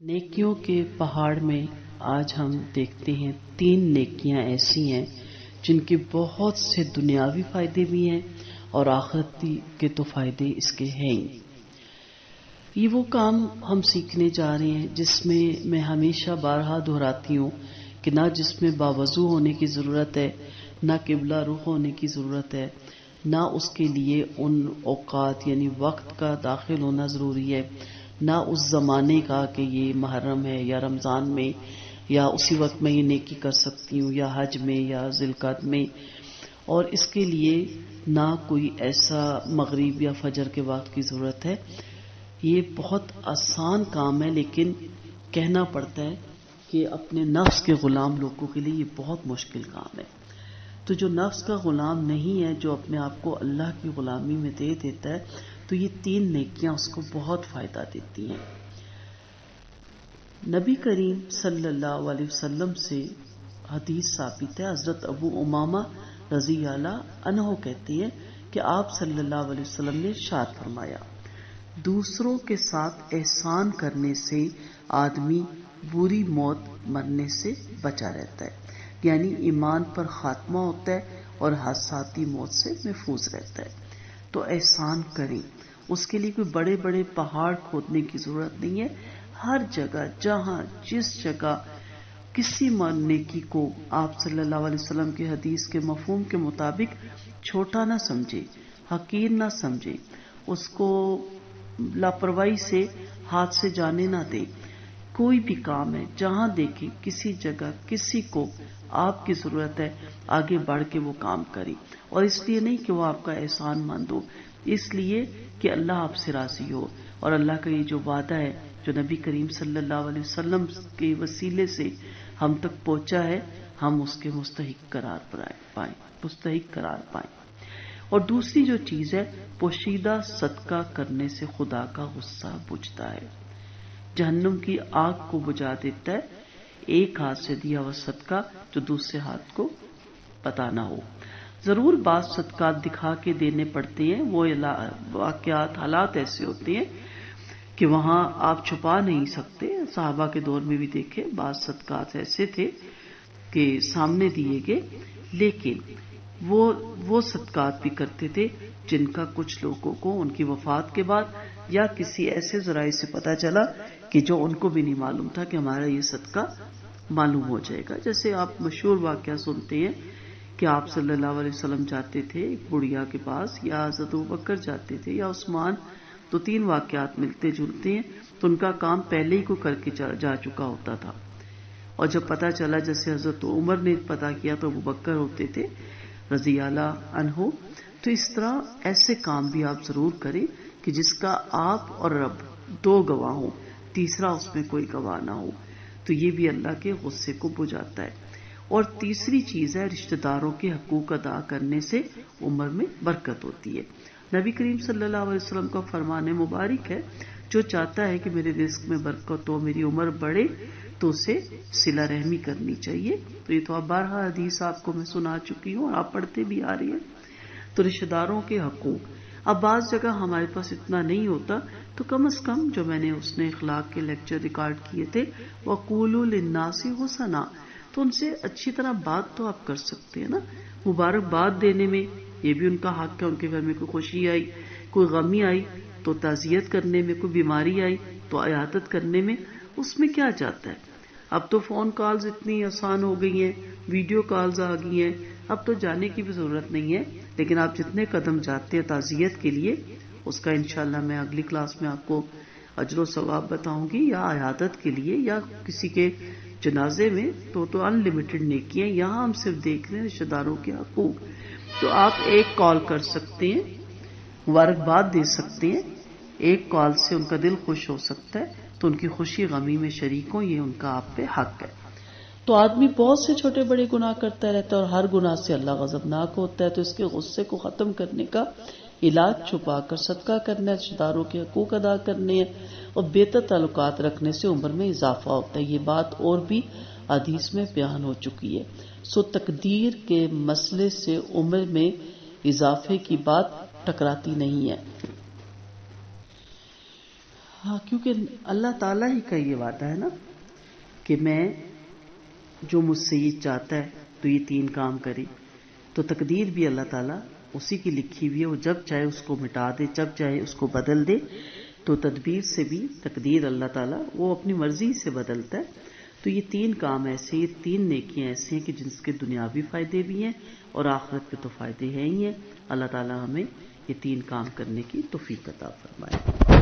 نیکیوں کے پہاڑ میں آج ہم دیکھتے ہیں 3 نیکیاں ایسی ہیں جن کے بہت سے دنیاوی فائدے بھی ہیں اور آخرتی کے تو فائدے اس کے ہیں ہی۔ یہ وہ کام ہم سیکھنے جا رہے ہیں جس میں ہمیشہ بارہا دہراتی ہوں کہ نہ جس میں باوضو ہونے کی ضرورت ہے، نہ قبلہ رخ ہونے کی ضرورت ہے، نہ اس کے لیے ان اوقات یعنی وقت کا داخل ہونا ضروری ہے، نہ اس زمانے کا کہ یہ محرم ہے یا رمضان میں یا اسی وقت میں یہ نیکی کر سکتی ہوں یا حج میں یا ذوالقعدہ میں، اور اس کے لیے نہ کوئی ایسا مغرب یا فجر کے وقت کی ضرورت ہے۔ یہ بہت آسان کام ہے، لیکن کہنا پڑتا ہے کہ اپنے نفس کے غلام لوگوں کے لیے یہ بہت مشکل کام ہے۔ تو جو نفس کا غلام نہیں ہے، جو اپنے آپ کو اللہ کی غلامی میں دے دیتا ہے، تو یہ 3 نیکیاں اس کو بہت فائدہ دیتی ہیں۔ نبی کریم صلی اللہ علیہ وسلم سے حدیث ثابت ہے، حضرت ابو امامہ رضی اللہ عنہ کہتے ہیں کہ آپ صلی اللہ علیہ وسلم نے ارشاد فرمایا، دوسروں کے ساتھ احسان کرنے سے آدمی بری موت مرنے سے بچا رہتا ہے، یعنی ایمان پر خاتمہ ہوتا ہے اور حادثاتی موت سے محفوظ رہتا ہے۔ تو احسان کریں، اس کے لیے کوئی بڑے بڑے پہاڑ کھودنے کی ضرورت نہیں ہے۔ ہر جگہ جہاں جس جگہ کسی نیکی کو آپ صلی اللہ علیہ وسلم کی حدیث کے مفہوم کے مطابق چھوٹا نہ سمجھے، حقیر نہ سمجھے، اس کو لاپرواہی سے ہاتھ سے جانے نہ دے۔ کوئی بھی کام ہے، جہاں دیکھیں کسی جگہ کسی کو آپ کی ضرورت ہے، آگے بڑھ کے وہ کام کریں، اور اس لیے نہیں کہ وہ آپ کا احسان مند ہو، اس لیے کہ اللہ آپ سے راضی ہو، اور اللہ کا یہ جو وعدہ ہے جو نبی کریم صلی اللہ علیہ وسلم کے وسیلے سے ہم تک پہنچا ہے، ہم اس کے مستحق قرار پائیں۔ اور دوسری جو چیز ہے، پوشیدہ صدقہ کرنے سے خدا کا غصہ بجھتا ہے، جہنم کی آگ کو بجھا دیتا ہے ایک ہاتھ سے دیا ہوا صدقہ جو دوسرے ہاتھ کو پتہ نہ ہو۔ ضرور بعض صدقات دکھا کے دینے پڑتے ہیں، وہ واقعات حالات ایسے ہوتے ہیں کہ وہاں آپ چھپا نہیں سکتے۔ صحابہ کے دور میں بھی دیکھے بعض صدقات ایسے تھے کہ سامنے دیے گئے، لیکن وہ صدقات بھی کرتے تھے جن کا کچھ لوگوں کو ان کی وفات کے بعد یا کسی ایسے ذرائع سے پتہ چلا کہ جو ان کو بھی نہیں معلوم تھا کہ ہمارا یہ صدقہ معلوم ہو جائے گا۔ جیسے آپ مشہور واقعہ سنتے ہیں کہ آپ صلی اللہ علیہ وسلم جاتے تھے ایک بڑھیا کے پاس، یا حضرت ابوبکر جاتے تھے یا عثمان، تو 3 واقعات ملتے جلتے ہیں، تو ان کا کام پہلے ہی کو کر کے جا چکا ہوتا تھا، اور جب پتہ چلا، جیسے حضرت عمر نے پتہ کیا تو ابوبکر ہوتے تھے رضی اللہ عنہ۔ تو اس طرح ایسے کام بھی آپ ضرور کریں کہ جس کا آپ اور رب 2 گواہ ہوں، تیسرا اس میں کوئی گواہ نہ ہو، تو یہ بھی اللہ کے غصے کو بجھاتا ہے۔ اور تیسری چیز ہے، رشتہ داروں کے حقوق ادا کرنے سے عمر میں برکت ہوتی ہے۔ نبی کریم صلی اللہ علیہ وسلم کا فرمان مبارک ہے، جو چاہتا ہے کہ میرے رزق میں برکت ہو، میری عمر بڑھے، تو اسے صلہ رحمی کرنی چاہیے۔ تو یہ تو اب بارہا حدیث آپ کو میں سنا چکی ہوں اور آپ پڑھتے بھی آ رہی ہیں۔ تو رشتہ داروں کے حقوق، اب بعض جگہ ہمارے پاس اتنا نہیں ہوتا، تو کم از کم جو میں نے اس نے اخلاق کے لیکچر ریکارڈ کیے تھے، وَقُولُوا لِلنَّاسِ حُسْنًا، تو ان سے اچھی طرح بات تو آپ کر سکتے ہیں نا۔ مبارکباد دینے میں یہ بھی ان کا حق ہے، ان کے گھر میں کوئی خوشی آئی، کوئی غمی آئی تو تعزیت کرنے میں، کوئی بیماری آئی تو عیادت کرنے میں، اس میں کیا جاتا ہے۔ اب تو فون کالز اتنی آسان ہو گئی ہیں، ویڈیو کالز آ گئی ہیں، اب تو جانے کی بھی ضرورت نہیں ہے، لیکن آپ جتنے قدم جاتے ہیں تعزیت کے لیے، اس کا انشاءاللہ میں اگلی کلاس میں آپ کو اجر و ثواب بتاؤں گی، یا عیادت کے لیے یا کسی کے جنازے میں، تو ان لمیٹڈ نیکی ہیں۔ یہاں ہم صرف دیکھ رہے ہیں رشتہ داروں کے حقوق۔ تو آپ ایک کال کر سکتے ہیں، مبارکباد دے سکتے ہیں، ایک کال سے ان کا دل خوش ہو سکتا ہے، تو ان کی خوشی غمی میں شریک ہوں، یہ ان کا آپ پہ حق ہے۔ تو آدمی بہت سے چھوٹے بڑے گناہ کرتا رہتا ہے، اور ہر گناہ سے اللہ غضبناک ہوتا ہے، تو اس کے غصے کو ختم کرنے کا علاج چھپا کر صدقہ کرنا ہے، رشتہ داروں کے حقوق ادا کرنے ہیں، اور بہتر تعلقات رکھنے سے عمر میں اضافہ ہوتا ہے۔ یہ بات اور بھی حدیث میں بیان ہو چکی ہے۔ سو تقدیر کے مسئلے سے عمر میں اضافے کی بات ٹکراتی نہیں ہے۔ ہاں، کیونکہ اللہ تعالیٰ ہی کا یہ وعدہ ہے نا کہ میں جو مجھ سے یہ چاہتا ہے تو یہ 3 کام کرے. تو تقدیر بھی اللہ تعالیٰ اسی کی لکھی ہوئی ہے، وہ جب چاہے اس کو مٹا دے، جب چاہے اس کو بدل دے. تو تدبیر سے بھی تقدیر اللہ تعالیٰ وہ اپنی مرضی سے بدلتا ہے. تو یہ 3 کام ایسے، یہ 3 نیکیاں ایسی ہیں کہ جن کے دنیاوی فائدے بھی ہیں اور آخرت کے تو فائدے ہیں ہی ہیں. اللہ تعالیٰ ہمیں یہ 3 کام کرنے کی توفیق عطا فرمائے.